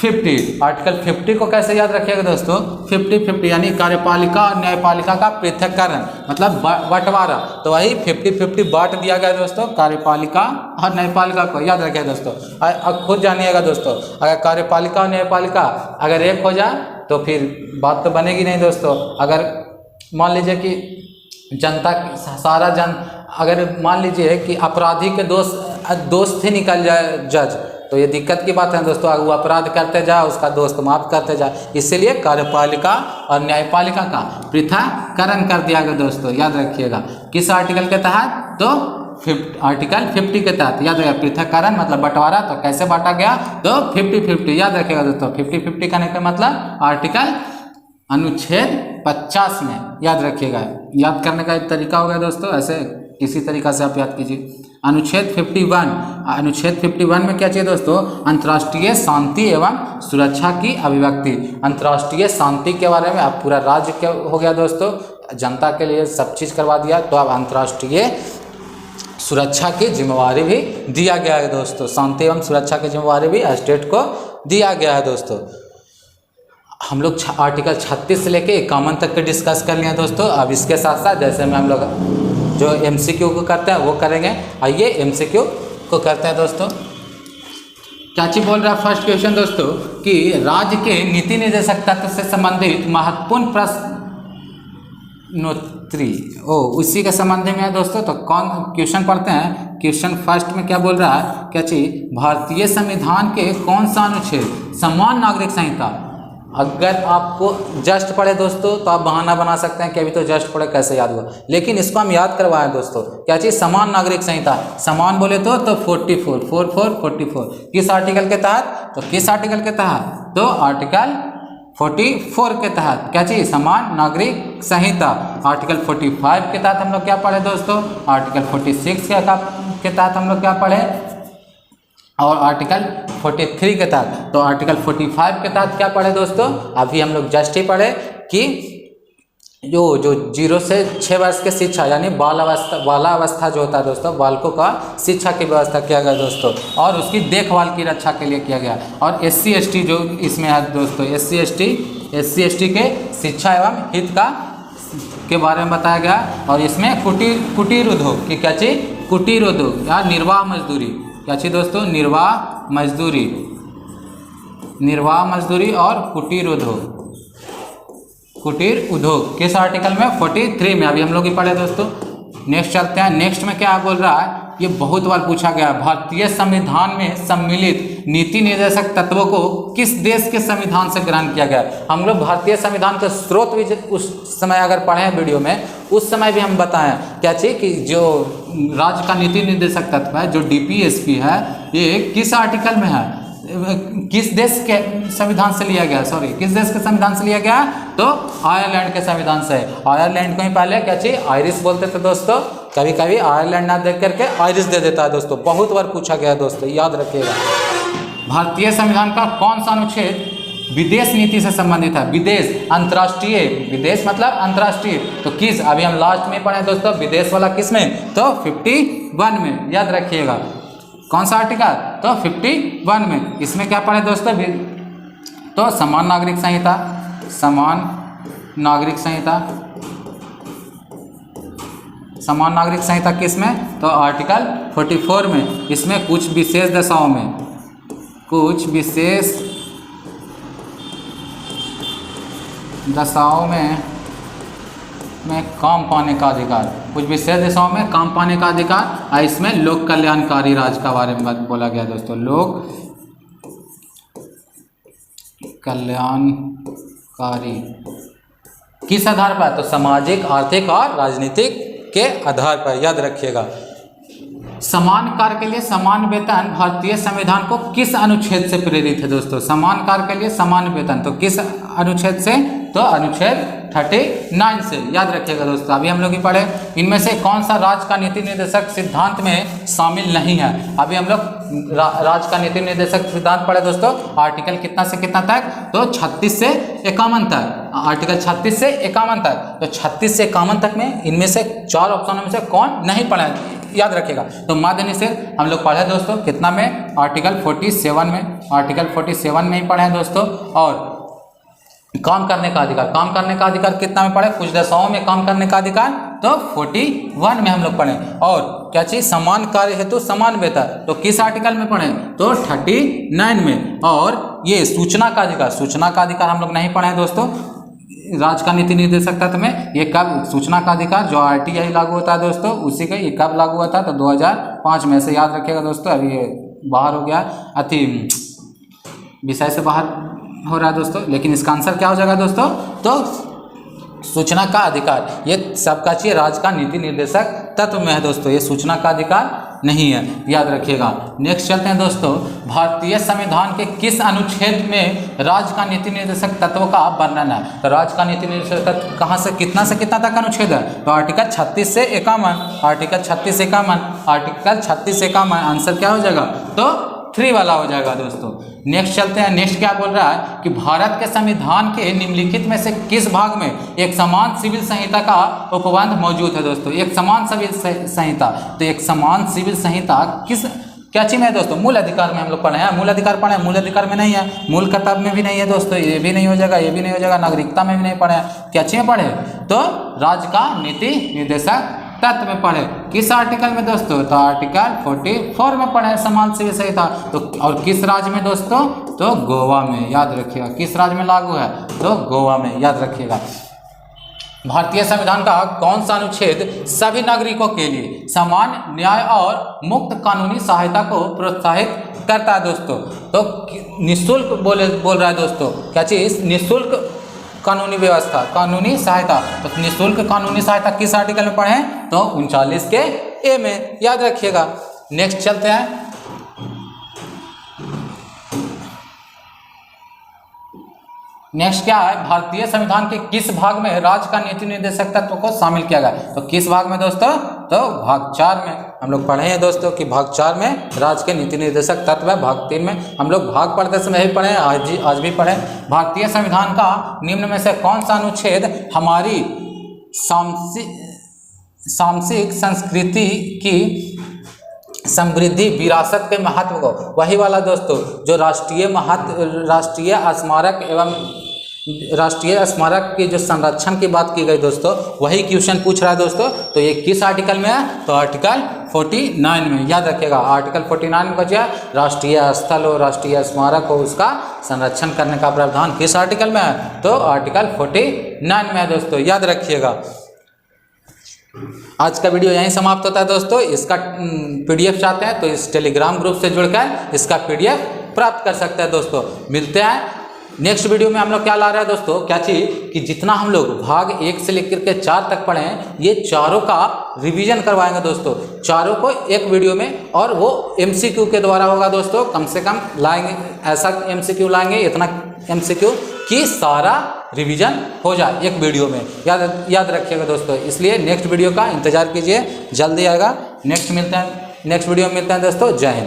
50 को कैसे याद रखिएगा दोस्तों? 50 यानी कार्यपालिका और न्यायपालिका का पृथक्करण, मतलब बंटवारा। तो वही 50 बांट दिया गया दोस्तों, कार्यपालिका और न्यायपालिका को। याद रखिए दोस्तों, अब खुद जानिएगा दोस्तों, अगर कार्यपालिका और न्यायपालिका अगर एक हो जाए तो फिर बात तो बनेगी नहीं दोस्तों। अगर मान लीजिए कि जनता अगर मान लीजिए कि अपराधी के दोस्त ही निकल जाए जज, तो ये दिक्कत की बात है दोस्तों, अगर वो अपराध करते जाए उसका दोस्त माफ करते जाए, इसीलिए कार्यपालिका और न्यायपालिका का पृथककरण कर दिया गया दोस्तों, याद रखिएगा। किस आर्टिकल के तहत? तो आर्टिकल 50 के तहत, याद रखिएगा। पृथककरण मतलब बंटवारा, तो कैसे बांटा गया? तो 50-50, याद रखिएगा दोस्तों। 50-50 करने का मतलब आर्टिकल अनुच्छेद 50 में, याद रखिएगा। याद करने का एक तरीका हो गया दोस्तों, ऐसे इसी तरीका से आप याद कीजिए। अनुच्छेद 51 में क्या चाहिए दोस्तों? अंतर्राष्ट्रीय शांति एवं सुरक्षा की अभिव्यक्ति। अंतर्राष्ट्रीय शांति के बारे में अब पूरा राज्य क्या हो गया दोस्तों, जनता के लिए सब चीज़ करवा दिया, तो अब अंतर्राष्ट्रीय सुरक्षा की जिम्मेवारी भी दिया गया है दोस्तों। शांति एवं सुरक्षा की जिम्मेवारी भी स्टेट को दिया गया है दोस्तों। हम लोग आर्टिकल 36 से लेके 51 तक के डिस्कस कर लिए दोस्तों। अब इसके साथ साथ जैसे में हम लोग जो MCQ को करते हैं वो करेंगे। आइए MCQ को करते हैं दोस्तों। क्या चीज बोल रहा है फर्स्ट क्वेश्चन दोस्तों, कि राज्य के नीति निर्देशक तत्व से संबंधित महत्वपूर्ण प्रश्नोत्तरी उसी के संबंध में है दोस्तों। तो कौन क्वेश्चन पढ़ते हैं? क्वेश्चन फर्स्ट में क्या बोल रहा है? क्या चीज? भारतीय संविधान के कौन सा अनुच्छेद समान नागरिक संहिता। अगर आपको जस्ट पढ़े दोस्तों तो आप बहाना बना सकते हैं कि अभी तो जस्ट पढ़े, कैसे याद हुआ, लेकिन इसको हम याद करवाएं दोस्तों। क्या चीज़? समान नागरिक संहिता। समान बोले तो 44 किस आर्टिकल के तहत? तो किस आर्टिकल के तहत? तो आर्टिकल 44 के तहत। क्या चीज़? समान नागरिक संहिता। आर्टिकल 45 के तहत हम लोग क्या पढ़े दोस्तों? आर्टिकल 46 के तहत हम लोग क्या पढ़े? और आर्टिकल 43 के तहत। तो आर्टिकल 45 के तहत क्या पढ़े दोस्तों? अभी हम लोग जस्ट ही पढ़े कि जो 0 से 6 वर्ष की शिक्षा यानी बालावस्था जो होता है दोस्तों, बालकों का शिक्षा की व्यवस्था किया गया दोस्तों, और उसकी देखभाल की रक्षा के लिए किया गया। और SC ST जो इसमें है दोस्तों, SC ST के शिक्षा एवं हित के बारे में बताया गया। और इसमें कुटीर उद्योग की क्या चीज? कुटीर उद्योग या निर्वाह मजदूरी। क्या चीज दोस्तों? निर्वाह मजदूरी और कुटीर उद्योग किस आर्टिकल में? 43 में। अभी हम लोग ही पढ़े दोस्तों। नेक्स्ट चलते हैं। नेक्स्ट में क्या बोल रहा है? ये बहुत बार पूछा गया। भारतीय संविधान में सम्मिलित नीति निर्देशक तत्वों को किस देश के संविधान से ग्रहण किया गया? हम लोग भारतीय संविधान के स्रोत भी उस समय अगर पढ़े हैं वीडियो में, उस समय भी हम बताएं क्या चाहिए कि जो राज्य का नीति निर्देशक तत्व है, जो DPSP है, ये किस आर्टिकल में है? किस देश के संविधान से लिया गया? किस देश के संविधान से लिया गया? तो आयरलैंड के संविधान से। आयरलैंड को ही पहले क्या चाहिए? आयरिश बोलते थे दोस्तों। कभी कभी आयरलैंड ना देख करके आयरिश दे देता है दोस्तों। बहुत बार पूछा गया दोस्तों, याद रखिएगा। भारतीय संविधान का कौन सा अनुच्छेद विदेश नीति से संबंधित है? विदेश, अंतर्राष्ट्रीय। विदेश मतलब अंतर्राष्ट्रीय। तो किस? अभी हम लास्ट में पढ़े दोस्तों, विदेश वाला किस में? तो 51 में, याद रखिएगा। कौन सा आर्टिकल? तो 51 में। इसमें क्या पढ़े दोस्तों? तो समान नागरिक संहिता किस में? तो आर्टिकल 44 में। इसमें कुछ विशेष दशाओं में काम पाने का अधिकार, कुछ विशेष दिशाओं में काम पाने का अधिकार। और इसमें लोक कल्याणकारी राज्य का बारे में बोला गया दोस्तों। लोक कल्याणकारी किस आधार पर? तो सामाजिक, आर्थिक और राजनीतिक के आधार पर, याद रखिएगा। समान कार्य के लिए समान वेतन भारतीय संविधान को किस अनुच्छेद से प्रेरित है दोस्तों? समान कार्य के लिए समान वेतन, तो किस अनुच्छेद से? तो अनुच्छेद 39 से, याद रखिएगा दोस्तों। अभी हम लोग ही पढ़े। इनमें से कौन सा राज्य का नीति निर्देशक सिद्धांत में शामिल नहीं है? अभी हम लोग राज्य का नीति निर्देशक सिद्धांत पढ़े दोस्तों। आर्टिकल कितना से कितना तक? तो 36 से 51 तक। आर्टिकल 36 से 51 तक। तो 36 से 51 तक में इनमें से 4 ऑप्शनों में से कौन नहीं पढ़ा? याद रखिएगा। तो मध्य निषेध हम लोग पढ़े दोस्तों कितना में? आर्टिकल 47 में। आर्टिकल 47 में ही पढ़े हैं दोस्तों। और काम करने का अधिकार कितना में पढ़े? कुछ दशाओं में काम करने का अधिकार, तो 41 में हम लोग पढ़े। और क्या चीज? समान कार्य हेतु समान वेतन, तो किस आर्टिकल में पढ़े? तो 39 में। और ये सूचना का अधिकार हम लोग नहीं पढ़े हैं दोस्तों। राज्य का नीति निर्देशक तत्व में ये कब? सूचना का अधिकार जो RTI लागू होता है दोस्तों, उसी का ये कब लागू हुआ था? तो 2005 में से, याद रखिएगा दोस्तों। अभी ये बाहर हो गया, अति विषय से बाहर हो रहा है दोस्तों। लेकिन इसका आंसर क्या हो जाएगा दोस्तों? तो सूचना का अधिकार ये सबका चाहिए राज्य का नीति निर्देशक तत्व में है दोस्तों, ये सूचना का अधिकार नहीं है, याद रखिएगा। नेक्स्ट चलते हैं दोस्तों, भारतीय संविधान के किस अनुच्छेद में राज्य का नीति निर्देशक तत्व का वर्णन है? तो राज्य का नीति निर्देशक तत्व कहाँ से कितना तक अनुच्छेद है? तो आर्टिकल 36 से 51, आर्टिकल 36 से 51, आर्टिकल 36 से 51। आंसर क्या हो जाएगा? तो 3 वाला हो जाएगा दोस्तों। नेक्स्ट चलते हैं, नेक्स्ट क्या बोल रहा है कि भारत के संविधान के निम्नलिखित में से किस भाग में एक समान सिविल संहिता का उपबंध मौजूद है दोस्तों? एक समान सिविल संहिता, तो एक समान सिविल संहिता किस क्या चीज में है दोस्तों? मूल अधिकार में हम लोग पढ़े हैं, मूल अधिकार पढ़े हैं, मूल अधिकार में नहीं है, मूल कर्तव्य में भी नहीं है दोस्तों, ये भी नहीं हो जाएगा, ये भी नहीं हो जाएगा, नागरिकता में भी नहीं पढ़े हैं। क्या चीज में पढ़े? तो राज्य का नीति निर्देशक तत्व में पढ़े। किस आर्टिकल में दोस्तों? तो आर्टिकल 44 में पढ़े समान सिविल संहिता। तो और किस राज्य में दोस्तों? तो गोवा में, याद रखिएगा। किस राज्य में लागू है? तो गोवा में, याद रखिएगा। भारतीय संविधान का कौन सा अनुच्छेद सभी नागरिकों के लिए समान न्याय और मुक्त कानूनी सहायता को प्रोत्साहित करता है दोस्तों? तो निःशुल्क बोल रहा है दोस्तों, क्या चीज? निःशुल्क कानूनी व्यवस्था, कानूनी सहायता। तो निःशुल्क कानूनी सहायता किस आर्टिकल में पढ़ें? तो 39 के ए में, याद रखिएगा। नेक्स्ट चलते हैं, नेक्स्ट क्या है? भारतीय संविधान के किस भाग में राज्य का नीति निर्देशक तत्व को शामिल किया गया? तो किस भाग में दोस्तों? तो भाग 4 में। हम लोग पढ़े हैं दोस्तों कि भाग 4 में राज्य के नीति निर्देशक तत्व है। भाग 3 में हम लोग भाग पढ़ते समय ही पढ़े, आज भी पढ़े। भारतीय संविधान का निम्न में से कौन सा अनुच्छेद हमारी सांस्कृतिक संस्कृति की समृद्धि विरासत के महत्व को, वही वाला दोस्तों जो राष्ट्रीय स्मारक की जो संरक्षण की बात की गई दोस्तों, वही क्वेश्चन पूछ रहा है दोस्तों। तो ये किस आर्टिकल में है? तो आर्टिकल 49 में, याद रखिएगा। आर्टिकल 49 में बचा राष्ट्रीय स्थल हो, राष्ट्रीय स्मारक हो, उसका संरक्षण करने का प्रावधान किस आर्टिकल में है? तो आर्टिकल 49 में है दोस्तों, याद रखिएगा। आज का वीडियो यहीं समाप्त होता है दोस्तों। इसका PDF चाहते हैं तो इस टेलीग्राम ग्रुप से जुड़कर इसका PDF प्राप्त कर सकते हैं दोस्तों। मिलते हैं नेक्स्ट वीडियो में। हम लोग क्या ला रहे हैं दोस्तों? क्या चीज कि जितना हम लोग भाग 1 से लेकर के 4 तक पढ़े हैं, ये चारों का रिवीजन करवाएंगे दोस्तों, चारों को एक वीडियो में। और वो MCQ के द्वारा होगा दोस्तों। कम से कम लाएंगे, ऐसा MCQ लाएंगे, इतना MCQ कि सारा रिवीजन हो जाए एक वीडियो में, याद रखिएगा दोस्तों। इसलिए नेक्स्ट वीडियो का इंतजार कीजिए, जल्दी आएगा। नेक्स्ट वीडियो में मिलते हैं दोस्तों। जय हिंद।